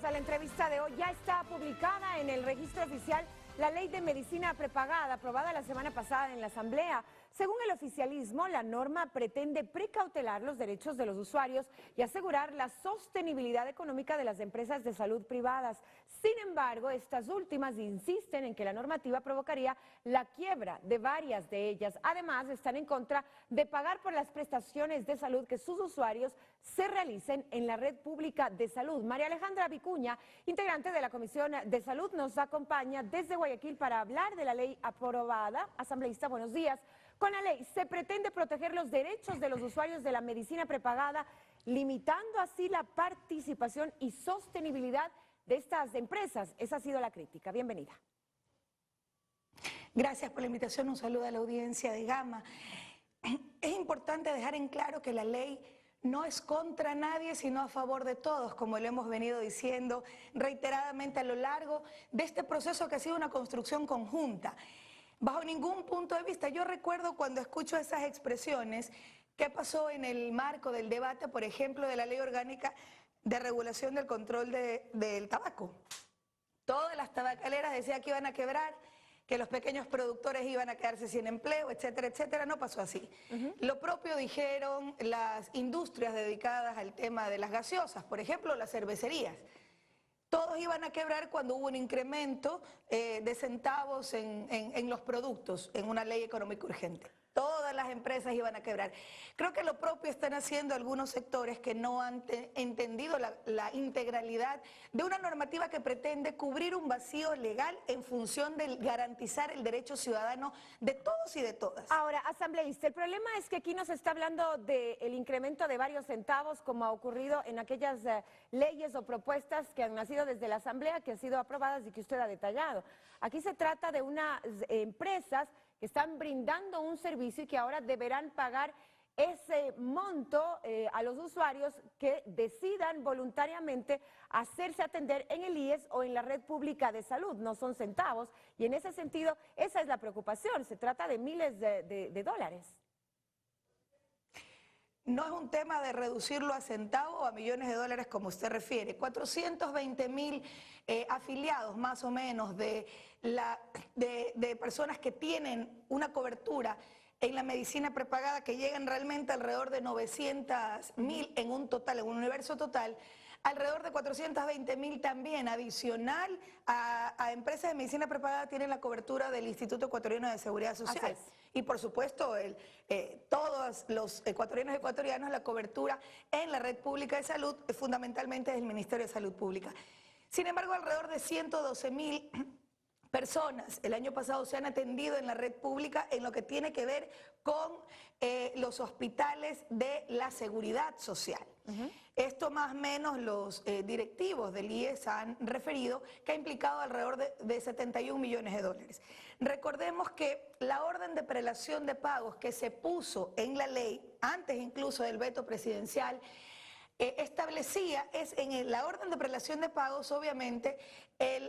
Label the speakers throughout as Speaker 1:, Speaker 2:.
Speaker 1: Vamos a la entrevista de hoy. Ya está publicada en el registro oficial la ley de medicina prepagada, aprobada la semana pasada en la Asamblea. Según el oficialismo, la norma pretende precautelar los derechos de los usuarios y asegurar la sostenibilidad económica de las empresas de salud privadas. Sin embargo, estas últimas insisten en que la normativa provocaría la quiebra de varias de ellas. Además, están en contra de pagar por las prestaciones de salud que sus usuarios se realicen en la red pública de salud. María Alejandra Vicuña, integrante de la Comisión de Salud, nos acompaña desde Guayaquil para hablar de la ley aprobada. Asambleísta, buenos días. Con la ley se pretende proteger los derechos de los usuarios de la medicina prepagada, limitando así la participación y sostenibilidad de estas empresas. Esa ha sido la crítica. Bienvenida.
Speaker 2: Gracias por la invitación. Un saludo a la audiencia de Gama. Es importante dejar en claro que la ley no es contra nadie, sino a favor de todos, como lo hemos venido diciendo reiteradamente a lo largo de este proceso que ha sido una construcción conjunta. Bajo ningún punto de vista, yo recuerdo cuando escucho esas expresiones, qué pasó en el marco del debate, por ejemplo, de la Ley Orgánica de Regulación del Control del Tabaco. Todas las tabacaleras decían que iban a quebrar, que los pequeños productores iban a quedarse sin empleo, etcétera, etcétera. No pasó así. Lo propio dijeron las industrias dedicadas al tema de las gaseosas, por ejemplo, las cervecerías. Todos iban a quebrar cuando hubo un incremento de centavos en los productos, en una ley económica urgente. Todas las empresas iban a quebrar. Creo que lo propio están haciendo algunos sectores que no han entendido la integralidad de una normativa que pretende cubrir un vacío legal en función de garantizar el derecho ciudadano de todos y de todas.
Speaker 1: Ahora, asambleísta, el problema es que aquí nos está hablando del incremento de varios centavos, como ha ocurrido en aquellas leyes o propuestas que han nacido desde la Asamblea, que han sido aprobadas y que usted ha detallado. Aquí se trata de unas empresas que están brindando un servicio y que ahora deberán pagar ese monto a los usuarios que decidan voluntariamente hacerse atender en el IES o en la red pública de salud. No son centavos y en ese sentido esa es la preocupación. Se trata de miles de dólares.
Speaker 2: No es un tema de reducirlo a centavos o a millones de dólares como usted refiere. 420.000 afiliados más o menos de personas que tienen una cobertura en la medicina prepagada que llegan realmente alrededor de 900.000 en un total, en un universo total. Alrededor de 420.000 también, adicional a empresas de medicina prepagada, tienen la cobertura del Instituto Ecuatoriano de Seguridad Social. Y por supuesto, todos los ecuatorianos y ecuatorianas, la cobertura en la red pública de salud, fundamentalmente del Ministerio de Salud Pública. Sin embargo, alrededor de 112.000 personas el año pasado se han atendido en la red pública en lo que tiene que ver con los hospitales de la seguridad social. Esto más o menos los directivos del IES han referido que ha implicado alrededor de 71 millones de dólares. Recordemos que la orden de prelación de pagos que se puso en la ley, antes incluso del veto presidencial, establecía en la orden de prelación de pagos, obviamente,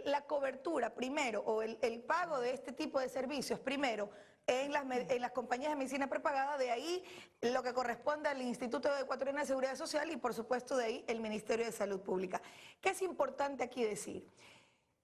Speaker 2: la cobertura primero, o el pago de este tipo de servicios primero en las compañías de medicina prepagada, de ahí lo que corresponde al Instituto Ecuatoriano de Seguridad Social y por supuesto de ahí el Ministerio de Salud Pública. ¿Qué es importante aquí decir?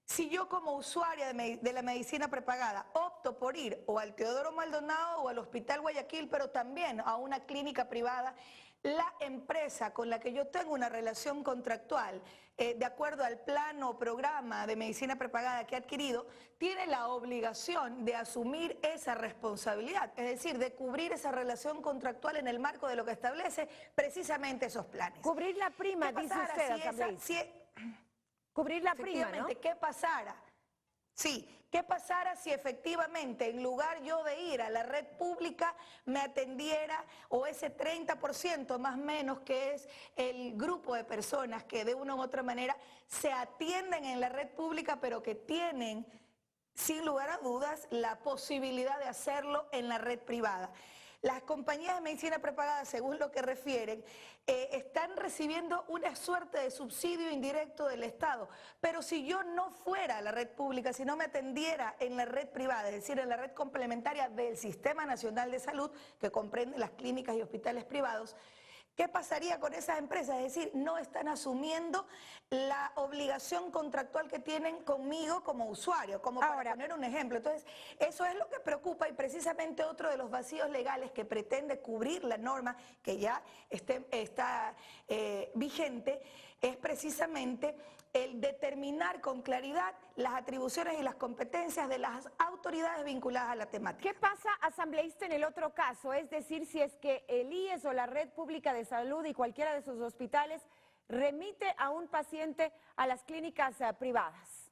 Speaker 2: Si yo como usuaria de la medicina prepagada opto por ir o al Teodoro Maldonado o al Hospital Guayaquil, pero también a una clínica privada, la empresa con la que yo tengo una relación contractual, de acuerdo al plan o programa de medicina prepagada que he adquirido, tiene la obligación de asumir esa responsabilidad, es decir, de cubrir esa relación contractual en el marco de lo que establece precisamente esos planes.
Speaker 1: Cubrir la prima, dice usted, cubrir la prima, ¿no?
Speaker 2: ¿Qué pasara? Sí, ¿qué pasara si efectivamente en lugar yo de ir a la red pública me atendiera o ese 30% más o menos que es el grupo de personas que de una u otra manera se atienden en la red pública pero que tienen sin lugar a dudas la posibilidad de hacerlo en la red privada? Las compañías de medicina prepagada, según lo que refieren, están recibiendo una suerte de subsidio indirecto del Estado. Pero si yo no fuera a la red pública, si no me atendiera en la red privada, es decir, en la red complementaria del Sistema Nacional de Salud, que comprende las clínicas y hospitales privados, ¿Qué pasaría con esas empresas? Es decir, no están asumiendo la obligación contractual que tienen conmigo como usuario, como para poner un ejemplo. Entonces, eso es lo que preocupa y precisamente otro de los vacíos legales que pretende cubrir la norma que ya está vigente es precisamente el determinar con claridad las atribuciones y las competencias de las autoridades vinculadas a la temática.
Speaker 1: ¿Qué pasa, asambleísta, en el otro caso? Es decir, si es que el IES o la Red Pública de Salud y cualquiera de sus hospitales remite a un paciente a las clínicas privadas.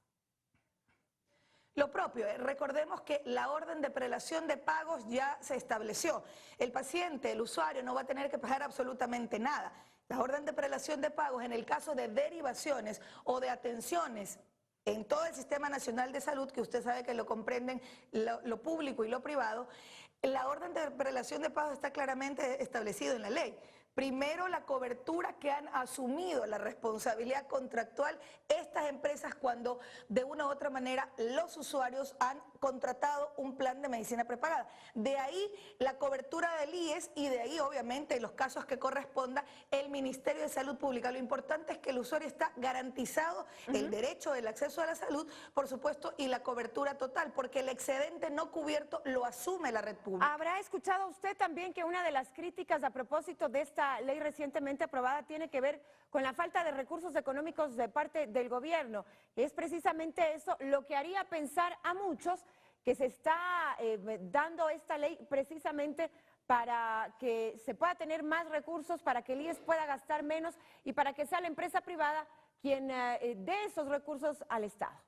Speaker 2: Lo propio, recordemos que la orden de prelación de pagos ya se estableció. El paciente, el usuario, no va a tener que pagar absolutamente nada. La orden de prelación de pagos en el caso de derivaciones o de atenciones en todo el Sistema Nacional de Salud, que usted sabe que lo comprenden lo público y lo privado, la orden de prelación de pagos está claramente establecido en la ley. Primero, la cobertura que han asumido la responsabilidad contractual estas empresas cuando de una u otra manera los usuarios han contratado un plan de medicina prepagada. De ahí la cobertura del IES y de ahí obviamente en los casos que corresponda el Ministerio de Salud Pública. Lo importante es que el usuario está garantizado el derecho del acceso a la salud, por supuesto, y la cobertura total, porque el excedente no cubierto lo asume la red pública.
Speaker 1: ¿Habrá escuchado usted también que una de las críticas a propósito de esta ley recientemente aprobada tiene que ver con la falta de recursos económicos de parte del gobierno? Es precisamente eso lo que haría pensar a muchos que se está dando esta ley precisamente para que se pueda tener más recursos, para que el IES pueda gastar menos y para que sea la empresa privada quien dé esos recursos al Estado.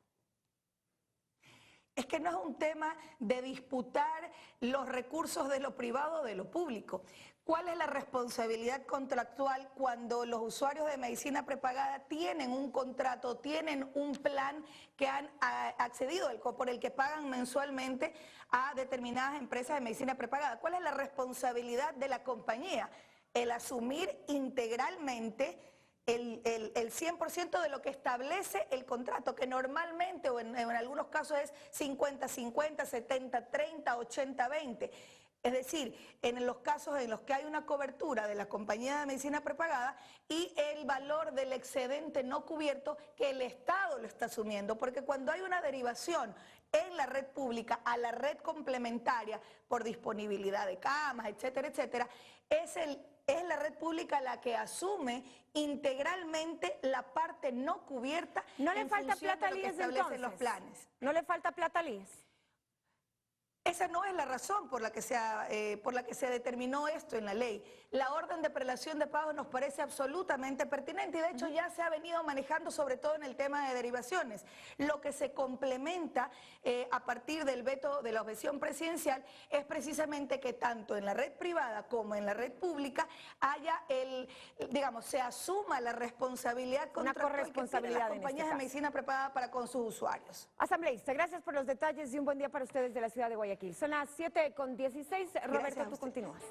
Speaker 2: Es que no es un tema de disputar los recursos de lo privado o de lo público. ¿Cuál es la responsabilidad contractual cuando los usuarios de medicina prepagada tienen un contrato, tienen un plan que han accedido, por el que pagan mensualmente a determinadas empresas de medicina prepagada? ¿Cuál es la responsabilidad de la compañía? El asumir integralmente el 100% de lo que establece el contrato, que normalmente o en algunos casos es 50-50, 70-30, 80-20. Es decir, en los casos en los que hay una cobertura de la compañía de medicina prepagada y el valor del excedente no cubierto que el Estado lo está asumiendo, porque cuando hay una derivación en la red pública a la red complementaria por disponibilidad de camas, etcétera, etcétera, es la red pública la que asume integralmente la parte no cubierta.
Speaker 1: ¿No le falta plata al IES entonces?
Speaker 2: Los planes.
Speaker 1: ¿No le falta plata al IES?
Speaker 2: Esa no es la razón por la que se determinó esto en la ley. La orden de prelación de pagos nos parece absolutamente pertinente y de hecho ya se ha venido manejando sobre todo en el tema de derivaciones. Lo que se complementa a partir del veto de la objeción presidencial es precisamente que tanto en la red privada como en la red pública haya se asuma la responsabilidad contractual que tienen las compañías de medicina prepagada para con sus usuarios.
Speaker 1: Asambleísta, gracias por los detalles y un buen día para ustedes de la ciudad de Guayaquil. Son las 7:16. Roberto, tú continúas.